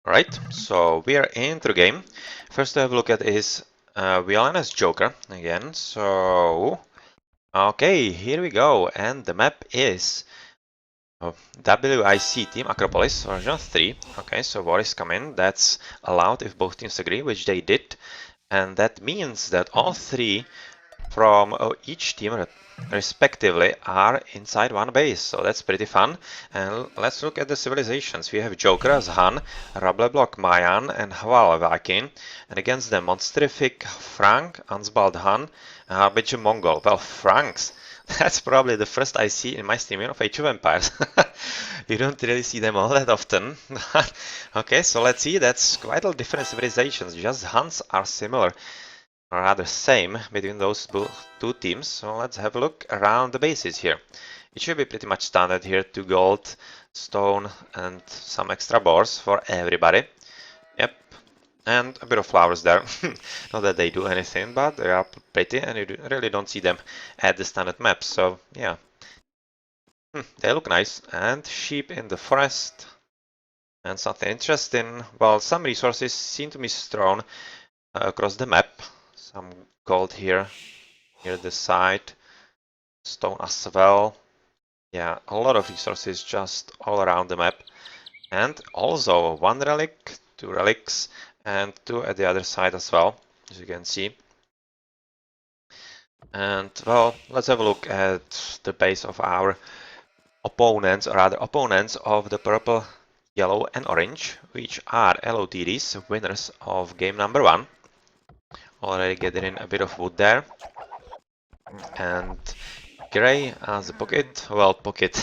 Right, so we are into the game. First to have a look at is VLNS Joker again. So, okay, here we go. And the map is WIC Team Acropolis version 3. Okay, so war is coming. That's allowed if both teams agree, which they did. And that means that all three from each team respectively are inside one base, so that's pretty fun. And let's look at the civilizations. We have Joker as Han, Rableblock Mayan, and Hval Viking, and against them Monsterific Frank, Ansbald Han, and Harbinger Mongol. Well, Franks, that's probably the first I see in my streaming of Age of Empires. You don't really see them all that often. Okay, so let's see, that's quite a different civilizations, just Hans are similar. Rather same between those two teams. So let's have a look around the bases here. It should be pretty much standard here, 2 gold, stone and some extra boars for everybody. Yep, and a bit of flowers there. Not that they do anything, but they are pretty and you really don't see them at the standard map. So yeah, they look nice. And sheep in the forest. And something interesting, well, some resources seem to be strewn across the map. Some gold here, near the side, stone as well. Yeah, a lot of resources just all around the map. And also 1 relic, 2 relics, and 2 at the other side as well, as you can see. And well, let's have a look at the base of our opponents, or rather opponents of the purple, yellow and orange, which are LOTDs, winners of game number 1. Already getting a bit of wood there. And Gray as a pocket. Well, pocket.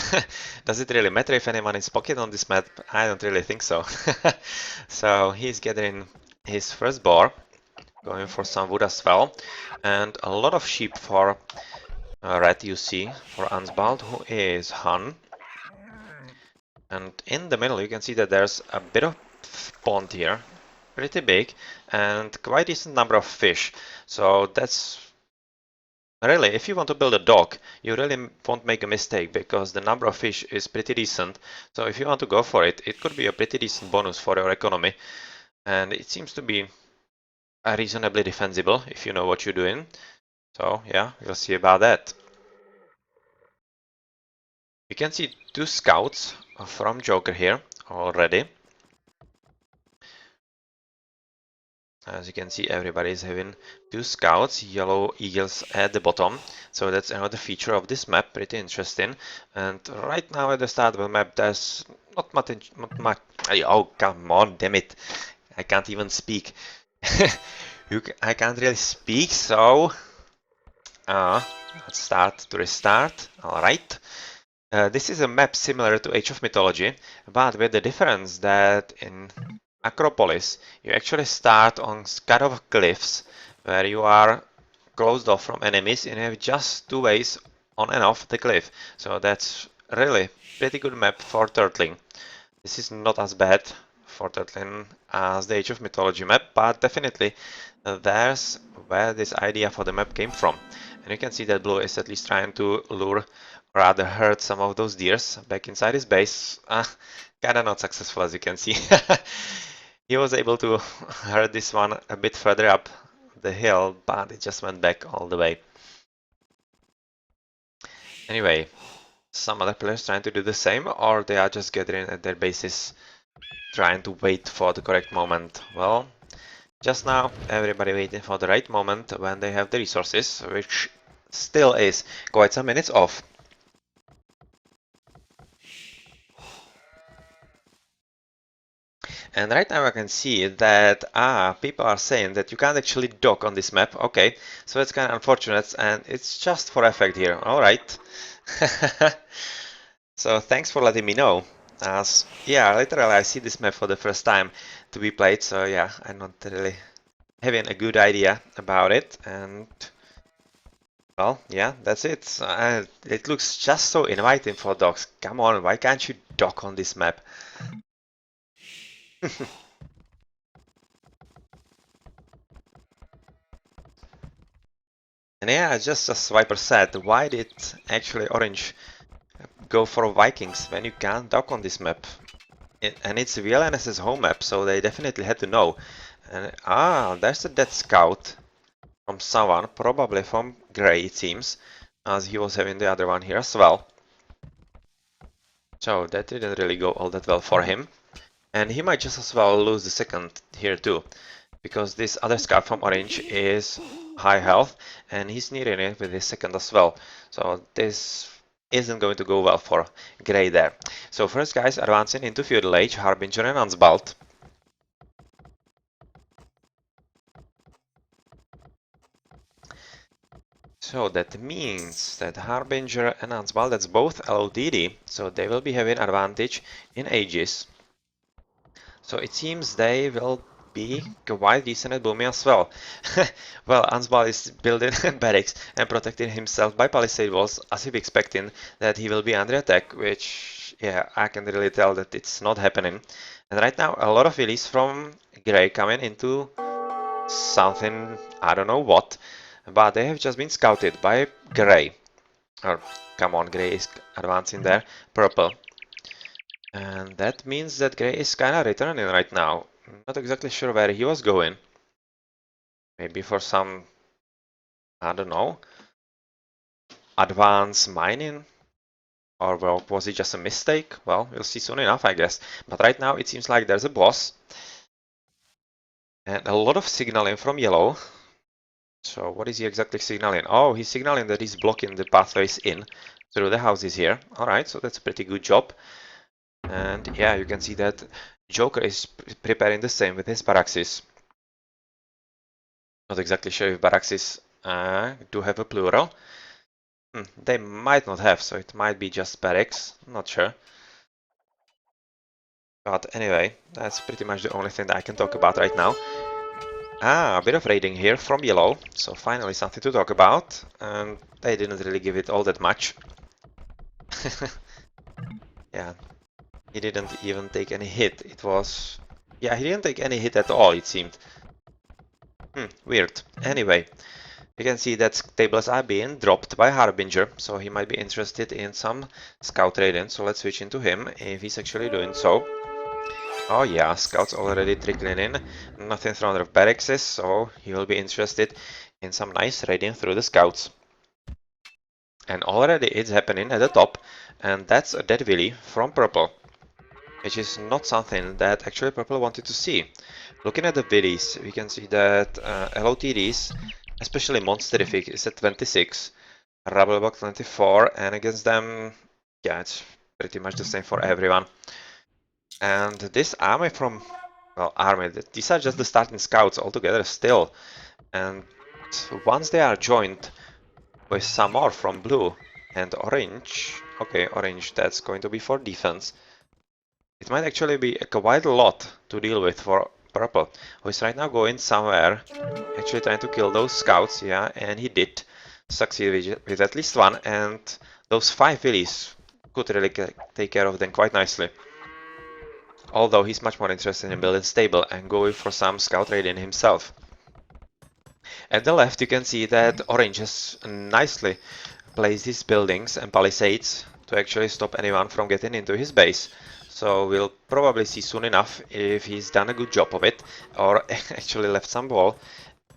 Does it really matter if anyone is pocket on this map? I don't really think so. So he's getting his first boar, going for some wood as well, and a lot of sheep for red, you see, for Ansbald, who is Han. And in the middle you can see that there's a bit of pond here, pretty big, and quite decent number of fish. So that's really, if you want to build a dock, you really won't make a mistake because the number of fish is pretty decent. So if you want to go for it, it could be a pretty decent bonus for your economy. And it seems to be reasonably defensible if you know what you're doing. So yeah, we'll see about that. You can see 2 scouts from Joker here already. As you can see, everybody is having 2 scouts, yellow eagles at the bottom. So that's another feature of this map, pretty interesting. And right now at the start of the map, there's not much. Oh, come on, damn it. I can't even speak. I can't really speak, so let's start to restart. Alright. This is a map similar to Age of Mythology, but with the difference that in Acropolis, you actually start on kind of cliffs where you are closed off from enemies and you have just 2 ways on and off the cliff. So that's really pretty good map for turtling. This is not as bad for turtling as the Age of Mythology map, but definitely there's where this idea for the map came from. And you can see that Blue is at least trying to lure, rather hurt some of those deers back inside his base. Kinda not successful, as you can see. He was able to hurt this one a bit further up the hill, but it just went back all the way. Anyway, some other players trying to do the same, or they are just gathering at their bases, trying to wait for the correct moment. Well, just now, everybody waiting for the right moment when they have the resources, which still is quite some minutes off. And right now I can see that people are saying that you can't actually dock on this map. Okay, so that's kind of unfortunate, and it's just for effect here. Alright. So thanks for letting me know. As yeah, literally I see this map for the first time to be played, so yeah, I'm not really having a good idea about it. And well, yeah, that's it. It looks just so inviting for docks. Come on, why can't you dock on this map? And yeah, just as Swiper said, why did actually Orange go for Vikings when you can't dock on this map? And it's VLNS's home map, so they definitely had to know. And there's a dead scout from someone, probably from Grey, it seems, as he was having the other one here as well. So that didn't really go all that well for him. And he might just as well lose the second here too, because this other scout from Orange is high health, and he's nearing it with his second as well. So this isn't going to go well for Grey there. So first guys advancing into Feudal Age, Harbinger and Ansbald. So that means that Harbinger and Ansbald, that's both LOTD, so they will be having advantage in ages. So it seems they will be quite decent at booming as well. Well, Ansbald is building barracks and protecting himself by palisade walls as if expecting that he will be under attack, which, yeah, I can really tell that it's not happening. And right now, a lot of release from Grey coming into something, I don't know what, but they have just been scouted by Grey. Or, come on, Grey is advancing there. Purple. And that means that Grey is kinda returning right now. Not exactly sure where he was going. Maybe for some, I don't know, advanced mining? Or well, was it just a mistake? Well, we'll see soon enough, I guess. But right now it seems like there's a boss. And a lot of signaling from yellow. So what is he exactly signaling? Oh, he's signaling that he's blocking the pathways in through the houses here. Alright, so that's a pretty good job. And yeah, you can see that Joker is preparing the same with his Baraxis. Not exactly sure if Baraxis do have a plural. They might not have, so it might be just barracks. Not sure. But anyway, that's pretty much the only thing that I can talk about right now. A bit of raiding here from yellow, so finally something to talk about. And they didn't really give it all that much. Yeah, he didn't even take any hit. It was... yeah, he didn't take any hit at all, it seemed. Weird. Anyway, you can see that tables are being dropped by Harbinger, so he might be interested in some scout raiding. So let's switch into him, if he's actually doing so. Oh yeah, scouts already trickling in. Nothing from the barracks, so he will be interested in some nice raiding through the scouts. And already it's happening at the top, and that's a dead Willy from Purple, which is not something that actually Purple wanted to see. Looking at the Willies, we can see that LOTDs, especially Monsterific, is at 26, Rabblebox 24, and against them, yeah, it's pretty much the same for everyone. And this army from, well, army, these are just the starting scouts altogether still. And once they are joined with some more from blue and orange, okay, orange, that's going to be for defense. It might actually be quite a lot to deal with for purple, who is right now going somewhere, actually trying to kill those scouts, yeah, and he did succeed with at least one, and those 5 Willies could really take care of them quite nicely. Although he's much more interested in building stable and going for some scout raiding himself. At the left you can see that Orange has nicely placed his buildings and palisades to actually stop anyone from getting into his base. So we'll probably see soon enough if he's done a good job of it, or actually left some wall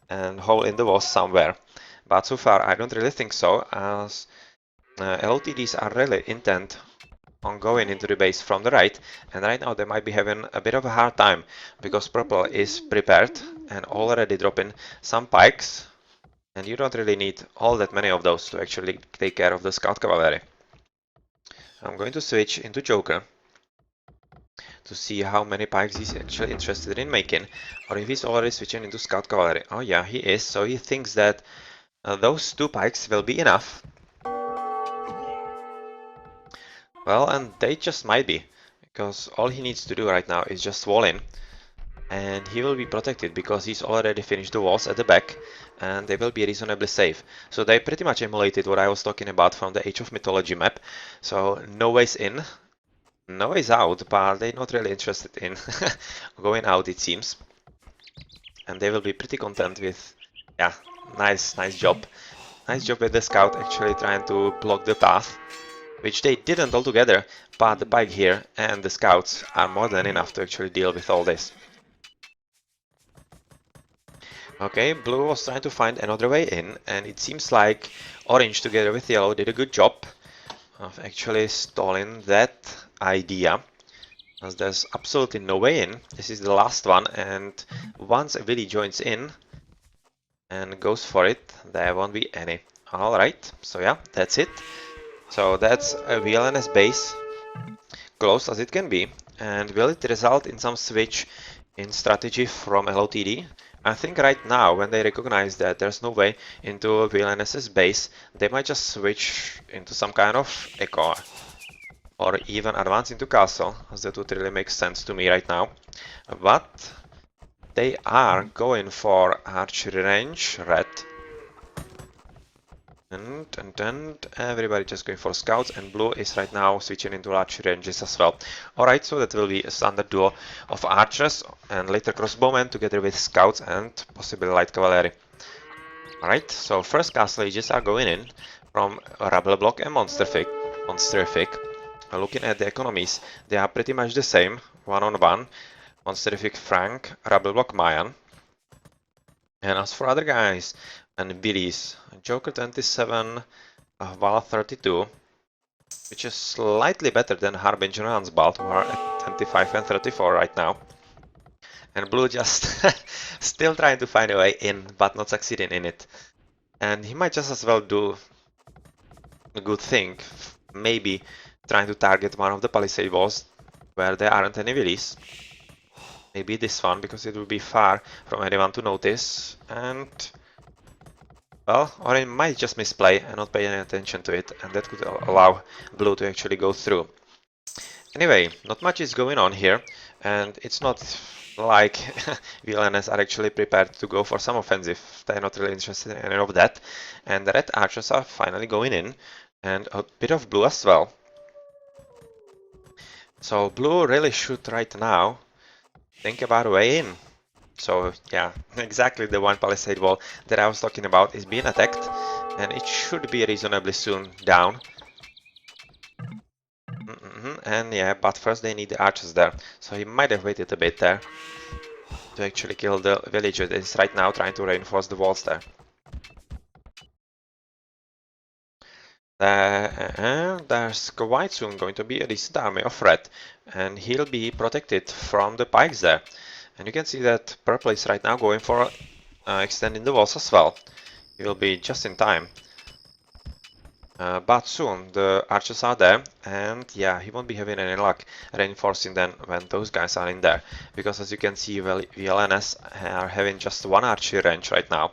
and hole in the wall somewhere. But so far I don't really think so, as LOTDs are really intent on going into the base from the right, and right now they might be having a bit of a hard time because Purple is prepared and already dropping some pikes, and you don't really need all that many of those to actually take care of the scout cavalry. I'm going to switch into Joker to see how many pikes he's actually interested in making, or if he's already switching into scout cavalry. Oh yeah, he is, so he thinks that those 2 pikes will be enough. Well, and they just might be, because all he needs to do right now is just wall in, and he will be protected because he's already finished the walls at the back, and they will be reasonably safe. So they pretty much emulated what I was talking about from the Age of Mythology map. So no ways in, no ways out, but they're not really interested in going out, it seems. And they will be pretty content with, yeah, nice job. Nice job with the scout actually trying to block the path. which they didn't altogether, but the pike here and the scouts are more than enough to actually deal with all this. Okay, blue was trying to find another way in, and it seems like orange together with yellow did a good job of actually stalling that idea, as there's absolutely no way in. This is the last one, and once a Willy joins in and goes for it, there won't be any. Alright, so yeah, that's it. So that's a VLNS base, close as it can be, and will it result in some switch in strategy from LOTD? I think right now, when they recognize that there's no way into VLNS's base, they might just switch into some kind of echo, or even advance into castle, as that would really make sense to me right now. But they are going for archery range, red. And everybody just going for scouts, and blue is right now switching into archery ranges as well. Alright, so that will be a standard duo of archers and later crossbowmen together with scouts and possibly light cavalry. Alright, so first castle ages are going in from Rebel Block and Monsterific. Looking at the economies, they are pretty much the same, 1-on-1. Monsterific Frank, Rebel Block Mayan. And as for other guys and Billies, Joker 27, Val 32, which is slightly better than Harbinger and Hansbald, who are at 25 and 34 right now. And Blue just still trying to find a way in, but not succeeding in it. And he might just as well do a good thing, maybe trying to target one of the palisade walls where there aren't any Willies. Maybe this one, because it will be far from anyone to notice, and well, or he might just misplay and not pay any attention to it, and that could allow blue to actually go through. Anyway, not much is going on here, and it's not like VLNS are actually prepared to go for some offensive. They're not really interested in any of that, and the red archers are finally going in, and a bit of blue as well. So blue really should right now think about a way in. So yeah, exactly the one palisade wall that I was talking about is being attacked, and it should be reasonably soon down. And yeah, but first they need the archers there, so he might have waited a bit there to actually kill the villager that is right now trying to reinforce the walls there. There's quite soon going to be a decent army of red, and he'll be protected from the pikes there. And you can see that purple is right now going for extending the walls as well. He will be just in time. But soon the archers are there, and yeah, he won't be having any luck reinforcing them when those guys are in there. Because as you can see, VLNS are having just one archery range right now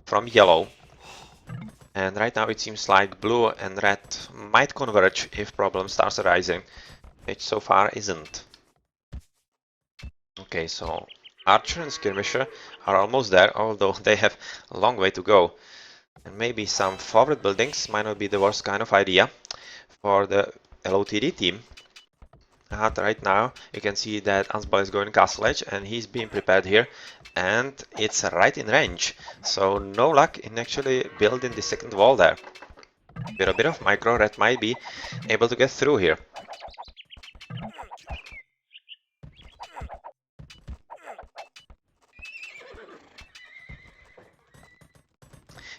from yellow. And right now it seems like blue and red might converge if problem starts arising, which so far isn't. Okay, so archer and skirmisher are almost there, although they have a long way to go. And maybe some forward buildings might not be the worst kind of idea for the LOTD team. But right now you can see that Ansbal is going castle edge, and he's being prepared here, and it's right in range. So no luck in actually building the second wall there. With a bit of micro, red might be able to get through here.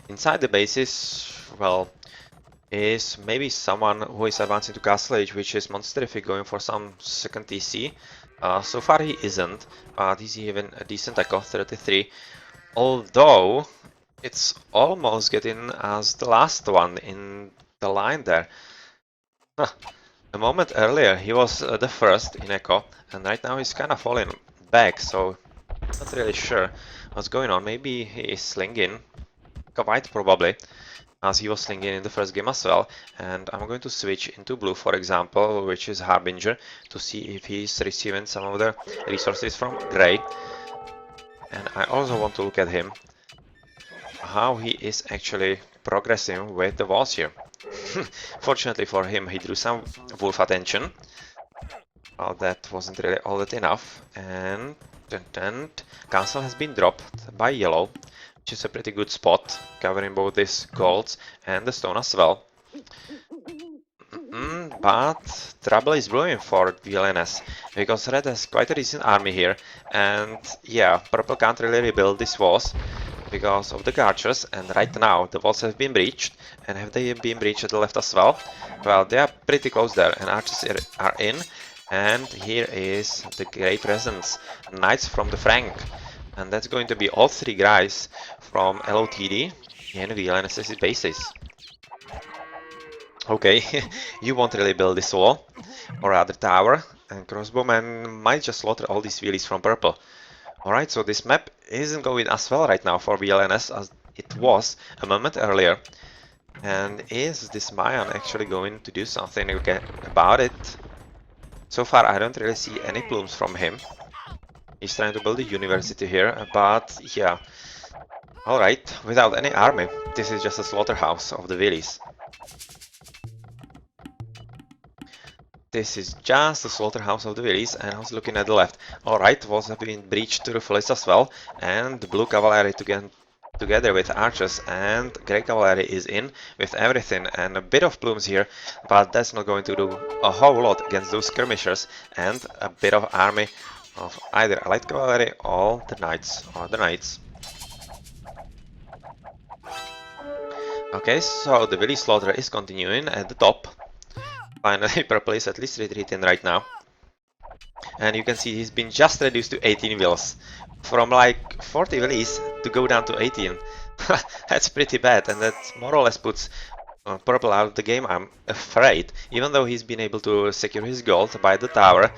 Inside the bases, well, is maybe someone who is advancing to castle age, which is Monsterific going for some second TC. So far he isn't, but he's even a decent echo, 33. Although it's almost getting as the last one in the line there. A moment earlier he was the first in echo, and right now he's kind of falling back, so not really sure what's going on. Maybe he is slinging, quite probably, as he was slinging in the first game as well. And I'm going to switch into blue, for example, which is Harbinger, to see if he's receiving some of the resources from Grey. And I also want to look at him, how he is actually progressing with the walls here. Fortunately for him, he drew some wolf attention. Well, that wasn't really all that enough, and castle has been dropped by yellow, which is a pretty good spot, covering both these golds and the stone as well. But trouble is brewing for VLNS, because Red has quite a decent army here, and yeah, Purple can't really rebuild these walls because of the archers, and right now the walls have been breached, and have they been breached at the left as well? Well, they are pretty close there, and archers are in, and here is the great presence, knights from the Frank, and that's going to be all three guys from LOTD in VLNS's bases. Okay, you won't really build this wall, or rather tower, and crossbowmen might just slaughter all these wheelies from purple. Alright, so this map isn't going as well right now for VLNS as it was a moment earlier. And is this Mayan actually going to do something about it? So far I don't really see any plumes from him. He's trying to build a university here, but yeah. Alright, without any army. This is just a slaughterhouse of the villies. This is just the slaughterhouse of the villies, and I was looking at the left. Alright, walls have been breached to the fullest as well, and the blue cavalry together with archers, and grey cavalry is in with everything, and a bit of plumes here, but that's not going to do a whole lot against those skirmishers, and a bit of army of either light cavalry or the knights. Okay, so the villy slaughter is continuing at the top. Finally, Purple is at least retreating right now. And you can see he's been just reduced to 18 vills. From like 40 villies to go down to 18. That's pretty bad, and that more or less puts Purple out of the game, I'm afraid. Even though he's been able to secure his gold by the tower,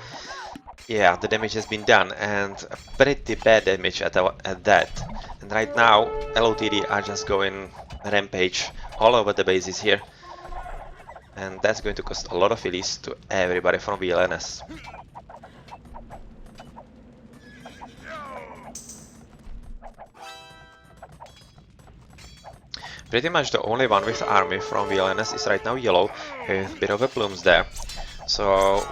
yeah, the damage has been done, and pretty bad damage at that. And right now, LOTD are just going rampage all over the bases here. And that's going to cost a lot of villies to everybody from VLNS. Pretty much the only one with army from VLNS is right now yellow, with a bit of a plumes there. So,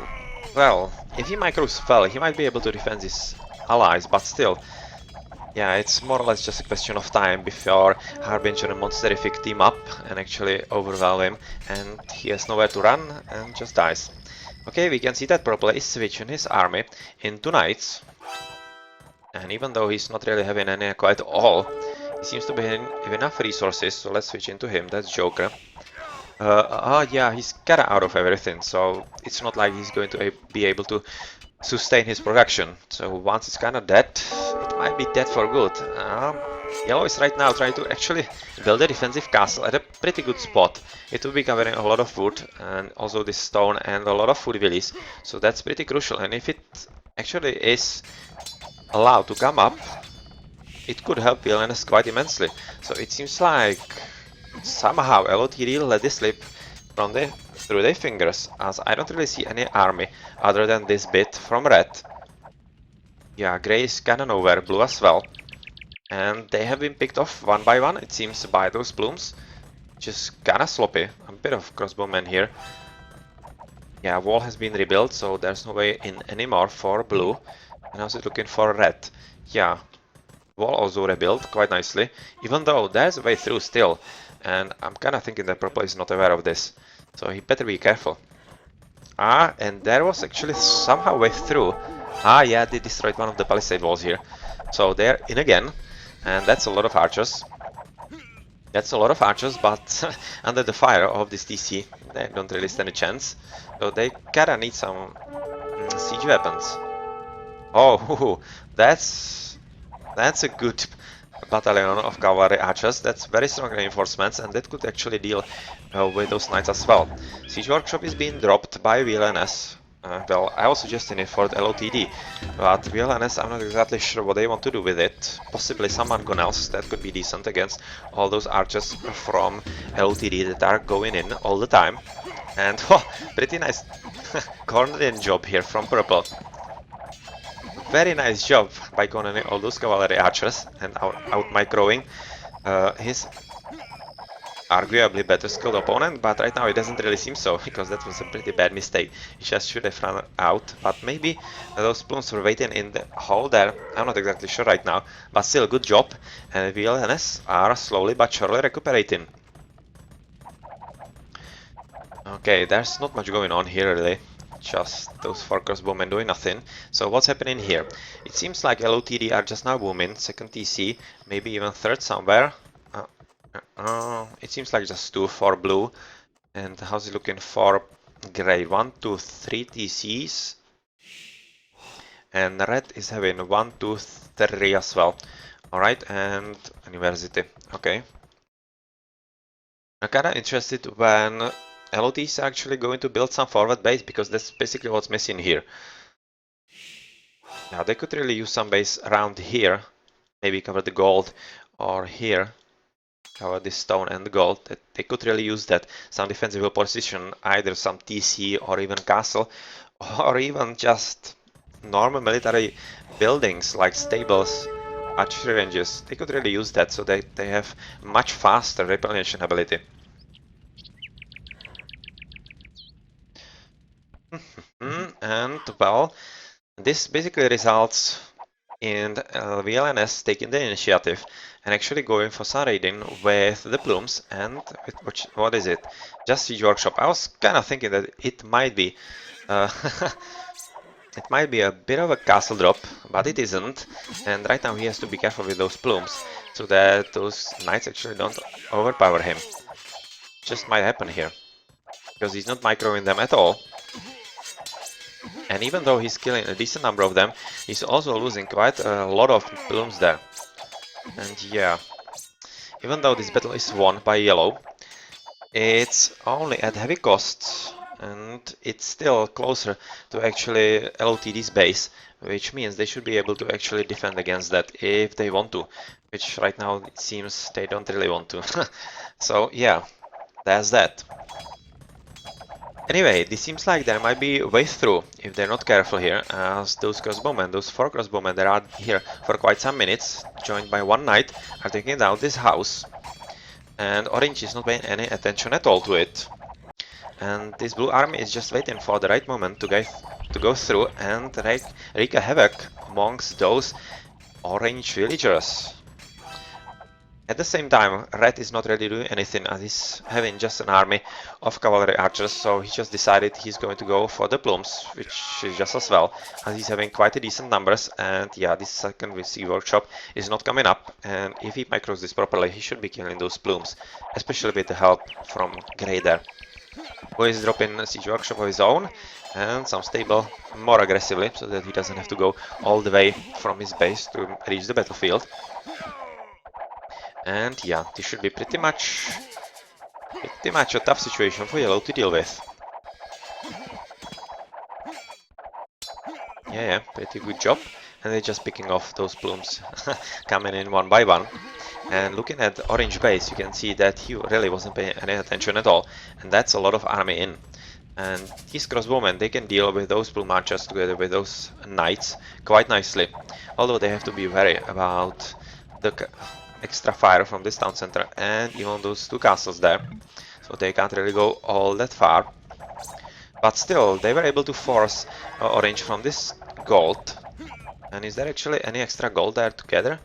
well, if he micros well, he might be able to defend his allies, but still, yeah, it's more or less just a question of time before Harbinger and Monsterific team up and actually overwhelm him, and he has nowhere to run and just dies. Okay, we can see that Purple is switching his army into knights, and even though he's not really having any quite all, he seems to be having enough resources, so let's switch into him. That's Joker. Yeah, he's kinda out of everything, so it's not like he's going to be able to sustain his production. So once it's kinda dead, it might be dead for good. Yellow is right now trying to actually build a defensive castle at a pretty good spot. It will be covering a lot of wood, and also this stone, and a lot of food villies, so that's pretty crucial. And if it actually is allowed to come up, it could help VLNS quite immensely. So it seems like somehow LOTD let this slip through their fingers, as I don't really see any army other than this bit from red. Yeah, grey is kinda nowhere, blue as well. And they have been picked off one by one, it seems, by those plumes. Just kinda sloppy. A bit of crossbowmen here. Yeah, wall has been rebuilt, so there's no way in anymore for blue. And I was looking for red. Yeah, wall also rebuilt quite nicely, even though there's a way through still. And I'm kinda thinking that Purple is not aware of this, so he better be careful. And there was actually somehow a way through. Yeah, they destroyed one of the palisade walls here. So they're in again, and that's a lot of archers. That's a lot of archers, but under the fire of this DC, they don't really stand a chance. So they kinda need some siege weapons. Oh, that's a good battalion of cavalry archers. That's very strong reinforcements, and that could actually deal with those knights as well. Siege Workshop is being dropped by VLNS. Well, I was suggesting it for the LOTD, but VLNS, I'm not exactly sure what they want to do with it. Possibly someone else that could be decent against all those archers from LOTD that are going in all the time. And pretty nice cornering job here from Purple. Very nice job by cornering all those cavalry archers and out microing his arguably better skilled opponent, but right now it doesn't really seem so, because that was a pretty bad mistake. He just should have run out, but maybe those plumes were waiting in the hole there. I'm not exactly sure right now, but still good job, and VLNS are slowly but surely recuperating. Okay, there's not much going on here really. Just those 4 crossbowmen doing nothing. So what's happening here? It seems like LOTD are just now booming, second TC, maybe even third somewhere. It seems like just 2 for blue. And how's it looking for gray? 1, 2, 3 TCs. And red is having 1, 2, 3 as well. Alright, and university. Okay. I'm kinda interested when LOT is actually going to build some forward base, because that's basically what's missing here. Now they could really use some base around here, maybe cover the gold, or here, cover this stone and the gold. They could really use that. Some defensive position, either some TC or even castle, or even just normal military buildings like stables, archery ranges. They could really use that so they have much faster replenishing ability. And well, this basically results in VLNS taking the initiative and actually going for some raiding with the plumes and with what is it? Just Siege Workshop. I was kind of thinking that it might be it might be a bit of a castle drop, but it isn't. And right now he has to be careful with those plumes so that those knights actually don't overpower him. Just might happen here because he's not microing them at all. And even though he's killing a decent number of them, he's also losing quite a lot of plumes there. And yeah, even though this battle is won by yellow, it's only at heavy costs, and it's still closer to actually LOTD's base, which means they should be able to actually defend against that if they want to, which right now it seems they don't really want to. So yeah, that's that. Anyway, this seems like there might be a way through if they're not careful here, as those crossbowmen, those 4 crossbowmen that are here for quite some minutes, joined by 1 knight, are taking down this house. And orange is not paying any attention at all to it. And this blue army is just waiting for the right moment to go through and wreak a havoc amongst those orange villagers. At the same time, red is not really doing anything as he's having just an army of cavalry archers, so he just decided he's going to go for the plumes, which is just as well, as he's having quite a decent numbers. And yeah, this second Siege Workshop is not coming up, and if he micros this properly, he should be killing those plumes, especially with the help from Grey there, who is dropping a Siege Workshop of his own and some stable more aggressively, so that he doesn't have to go all the way from his base to reach the battlefield. And yeah, this should be pretty much a tough situation for yellow to deal with. Yeah, pretty good job. And they're just picking off those plumes, coming in one by one. And looking at the orange base, you can see that he really wasn't paying any attention at all. And that's a lot of army in. And these crossbowmen, they can deal with those plume archers together with those knights quite nicely. Although they have to be wary about the extra fire from this town center and even those 2 castles there, so they can't really go all that far. But still, they were able to force orange from this gold. And is there actually any extra gold there together?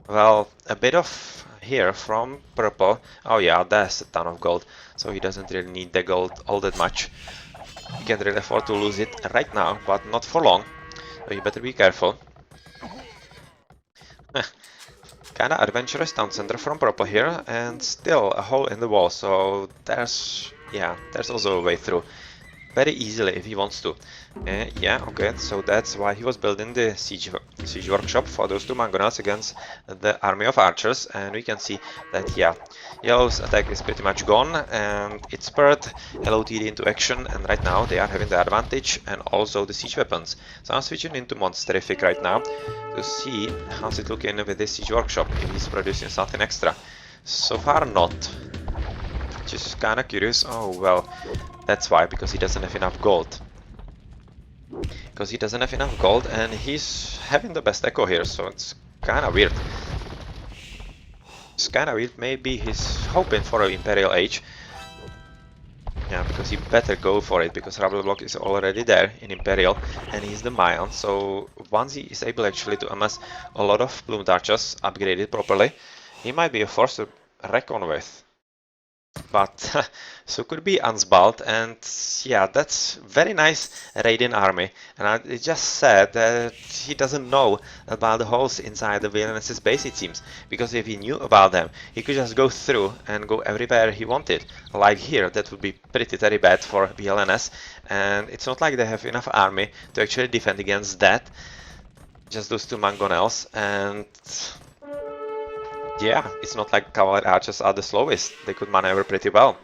Well, a bit of here from purple. Oh yeah, that's a ton of gold, so he doesn't really need the gold all that much. He can't really afford to lose it right now, but not for long, so you better be careful. Kinda adventurous town center from purple here, and still a hole in the wall, so there's also a way through very easily if he wants to. Yeah, okay, so that's why he was building the siege workshop for those 2 mangonels against the army of archers. And we can see that, yeah, yellow's attack is pretty much gone, and it spurred LOTD into action, and right now they are having the advantage and also the siege weapons. So I'm switching into Monsterific right now to see how's it looking with this siege workshop, if he's producing something extra. So far not. Just kinda curious. Oh well, that's why, because he doesn't have enough gold. And he's having the best echo here, so it's kinda weird. Maybe he's hoping for an Imperial Age. Yeah, because he better go for it, because Rubble Block is already there in Imperial, and he's the Mayan, so once he is able actually to amass a lot of Plumed Archers upgraded properly, he might be a force to reckon with. but so could be Ansbald, and yeah, that's very nice Raiden army. And it just said that he doesn't know about the holes inside the VLNS's base, it seems, because if he knew about them, he could just go through and go everywhere he wanted. Like here, that would be pretty very bad for VLNS, and it's not like they have enough army to actually defend against that. Just those two mangonels, and yeah, it's not like cavalry archers are the slowest. They could maneuver pretty well.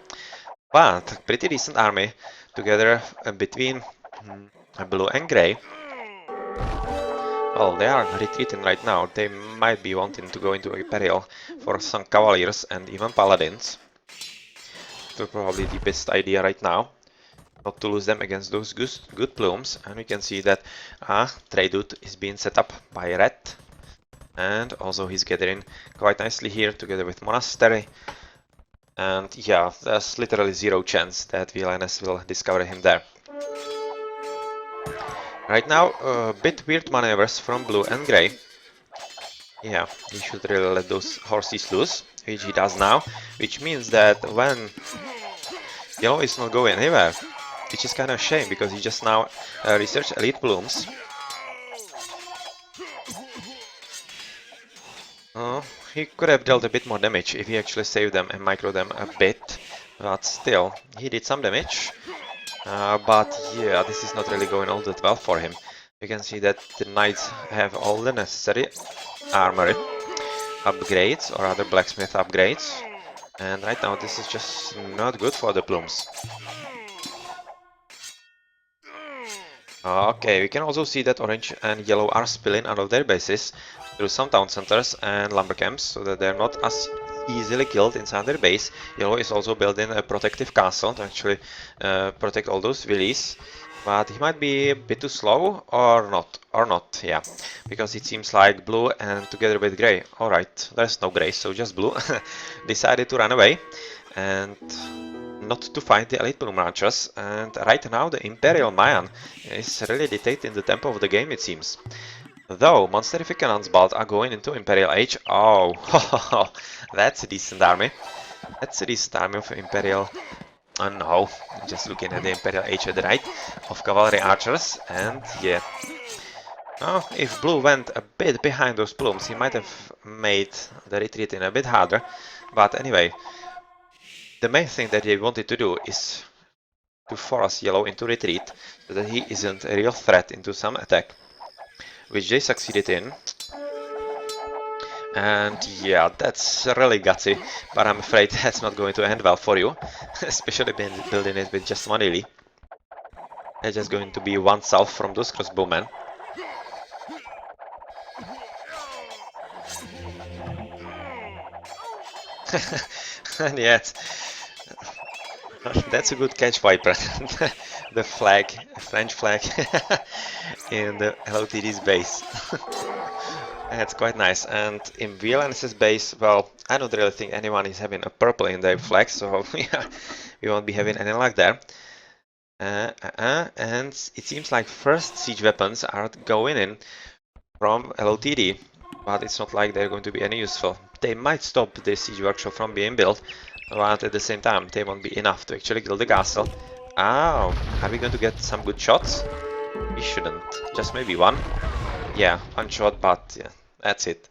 But pretty decent army together between blue and gray. Well, they are retreating right now. They might be wanting to go into Imperial for some cavaliers and even paladins. So probably the best idea right now. Not to lose them against those good plumes. And we can see that Tradewood is being set up by Red. And also he's gathering quite nicely here together with Monastery. And yeah, there's literally zero chance that VLNS will discover him there. Right now, a bit weird maneuvers from blue and gray. Yeah, he should really let those horses loose, which he does now, which means that when yellow is not going anywhere, which is kind of a shame because he just now researched elite blooms. He could have dealt a bit more damage if he actually saved them and micro them a bit, but still, he did some damage. But yeah, this is not really going all that well for him. You can see that the knights have all the necessary armory upgrades, or other blacksmith upgrades. And right now this is just not good for the plumes. Okay, we can also see that orange and yellow are spilling out of their bases through some town centers and lumber camps, so that they're not as easily killed inside their base. Yellow is also building a protective castle to actually protect all those villies. But he might be a bit too slow, or not, yeah. Because it seems like blue and together with grey. Alright, there's no grey, so just blue decided to run away and not to find the elite plume archers. And right now the Imperial Mayan is really dictating the tempo of the game, it seems. Though Monsterific and Ansbald are going into Imperial Age. Oh, that's a decent army. That's a decent army of Imperial. No, just looking at the Imperial Age at the right of cavalry archers, and yeah. Oh, if blue went a bit behind those plumes, he might have made the retreat in a bit harder. But anyway, the main thing that they wanted to do is to force yellow into retreat, so that he isn't a real threat into some attack, which they succeeded in. And yeah, that's really gutsy, but I'm afraid that's not going to end well for you, especially building it with just one elite. It's just going to be one south from those crossbowmen. And yet, that's a good catch, Viper. The flag, French flag, in the LOTD's base. That's quite nice. And in VLNS's base, well, I don't really think anyone is having a purple in their flag, so yeah, we won't be having any luck there. And it seems like first siege weapons are going in from LOTD, but it's not like they're going to be any useful. They might stop the siege workshop from being built, but at the same time they won't be enough to actually kill the castle. Oh, are we going to get some good shots? We shouldn't. Just maybe one. Yeah, one shot, but yeah, that's it.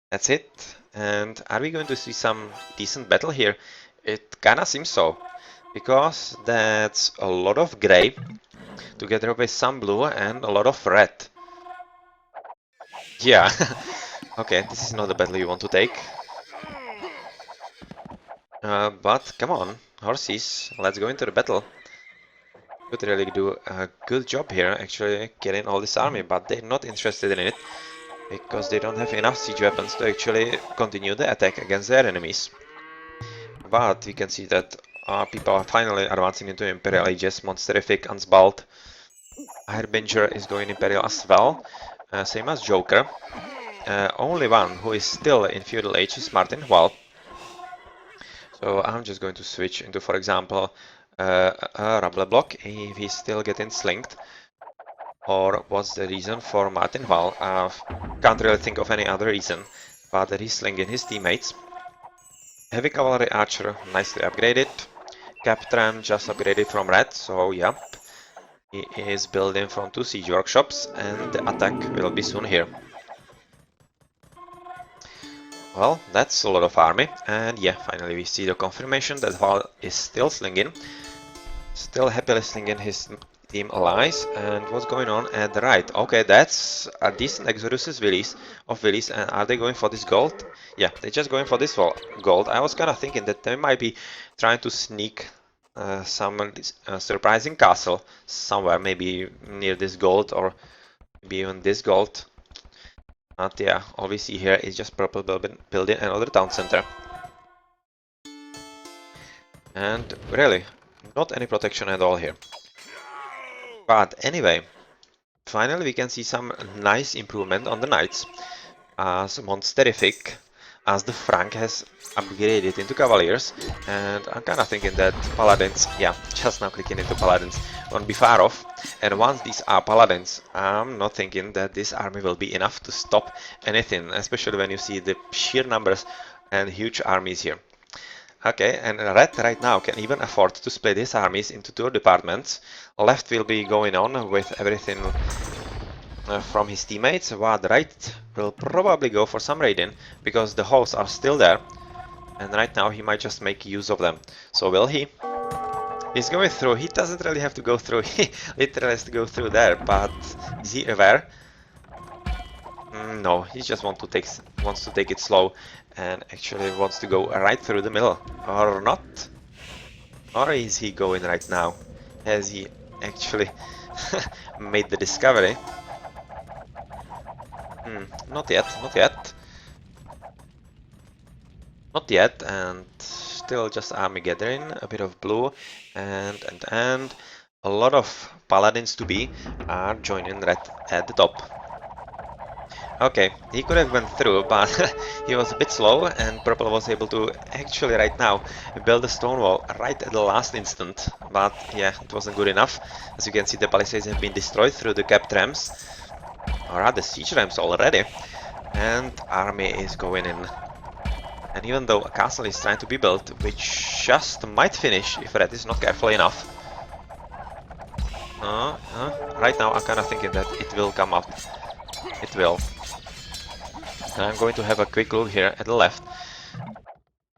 That's it. And are we going to see some decent battle here? It kinda seems so, because that's a lot of grey together with some blue and a lot of red. Yeah. Okay, this is not the battle you want to take. But come on, horses, let's go into the battle. Could really do a good job here, actually killing all this army, but they're not interested in it, because they don't have enough siege weapons to actually continue the attack against their enemies. But we can see that people are finally advancing into Imperial Ages. Monsterific, Ansbald, Harbinger is going Imperial as well, same as Joker. Only one who is still in Feudal Age is Martin Hual. So I'm just going to switch into, for example, a Rumble Block if he's still getting slinged. Or what's the reason for Martin Hual? Can't really think of any other reason, but that he's slinging his teammates. Heavy cavalry archer, nicely upgraded. Captain just upgraded from red, so yeah. He is building from 2 siege workshops, and the attack will be soon here. Well, that's a lot of army, and yeah, finally we see the confirmation that Val is still slinging. Still happily slinging his team allies, and what's going on at the right? Okay, that's a decent Exodus of Willies, and are they going for this gold? Yeah, they're just going for this gold. I was kind of thinking that they might be trying to sneak some surprising castle somewhere, maybe near this gold or maybe even this gold. But yeah, all we see here is just purple building another town center. And really, not any protection at all here. But anyway, finally we can see some nice improvement on the knights. As Monsterific, as the Frank has upgraded into Cavaliers, and I'm kind of thinking that Paladins, yeah, just now clicking into Paladins, won't be far off. And once these are Paladins, I'm not thinking that this army will be enough to stop anything, especially when you see the sheer numbers and huge armies here. Okay, and Red right now can even afford to split his armies into 2 departments. Left will be going on with everything from his teammates, while the right will probably go for some raiding, because the holes are still there, and right now he might just make use of them. So will he? He's going through. He doesn't really have to go through, he literally has to go through there, but is he aware? No, he just wants to take it slow, and actually wants to go right through the middle. Or not? Or is he going right now? Has he actually made the discovery? Not yet, not yet. Not yet, and still just army gathering, a bit of blue, and a lot of paladins to be are joining red at the top. Okay, he could have went through, but he was a bit slow, and purple was able to actually right now build a stone wall right at the last instant. But yeah, it wasn't good enough. As you can see, the palisades have been destroyed through the capped rams, or rather siege rams already, and army is going in. And even though a castle is trying to be built, which just might finish if red is not careful enough. Right now I'm kind of thinking that it will come up. It will. And I'm going to have a quick look here at the left.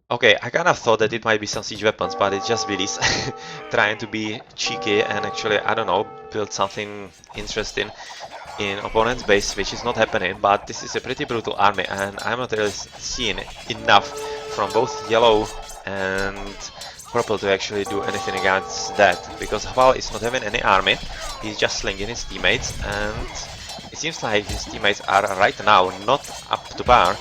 Okay, I kind of thought that it might be some siege weapons, but it's just Willis trying to be cheeky and actually, I don't know, build something interesting in opponent's base, which is not happening, but this is a pretty brutal army, and I'm not really seeing enough from both yellow and purple to actually do anything against that, because Haval is not having any army, he's just slinging his teammates, and it seems like his teammates are right now not up to par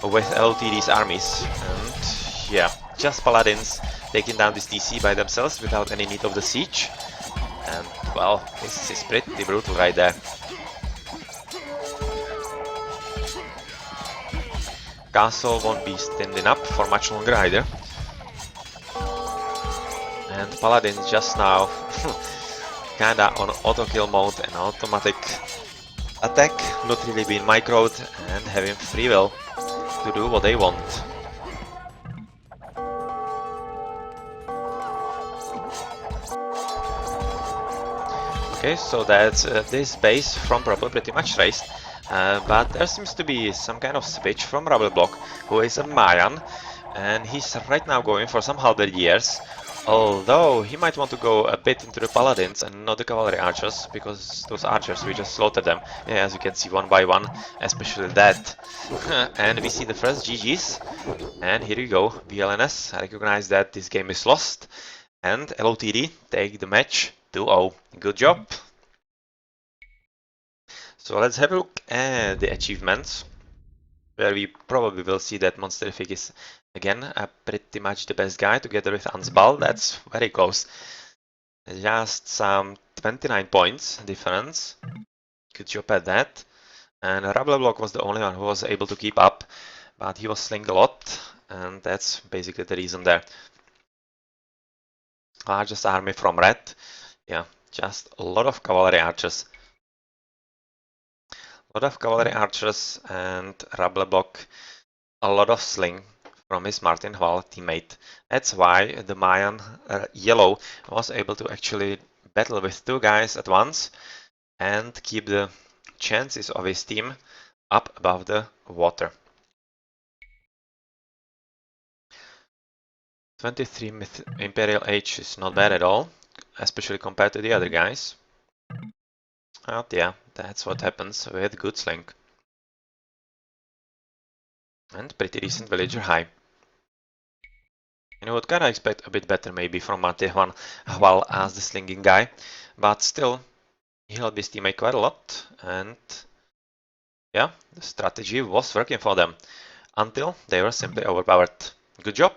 with LOTD's armies, and yeah, just paladins taking down this DC by themselves without any need of the siege, and well, this is pretty brutal right there. Castle won't be standing up for much longer either. And Paladin just now kinda on auto kill mode and automatic attack, not really being microed and having free will to do what they want. Okay, so that's this base from purple pretty much raised. But there seems to be some kind of switch from Rubble Block, who is a Mayan, and he's right now going for some halberdiers, although he might want to go a bit into the paladins and not the cavalry archers, because those archers, we just slaughtered them, yeah, as you can see, one by one, especially that. And we see the first GG's, and here we go, VLNS recognize that this game is lost, and LOTD take the match 2-0. Good job! So let's have a look at the achievements, where we probably will see that Monsterific is again pretty much the best guy together with Ansbal. That's very close. Just some 29 points difference. Good job at that. And Rabbleblock was the only one who was able to keep up, but he was slinging a lot, and that's basically the reason there. Largest army from red. Yeah, just a lot of cavalry archers. A lot of cavalry archers and Rabbleblock, a lot of sling from his Martin Hval teammate. That's why the Mayan yellow was able to actually battle with two guys at once and keep the chances of his team up above the water. 23 Imperial Age is not bad at all, especially compared to the other guys. But yeah, that's what happens with good sling. And pretty decent villager high. You would kinda expect a bit better maybe from Martin Hval as the slinging guy, but still, he helped his teammate quite a lot, and yeah, the strategy was working for them, until they were simply overpowered. Good job!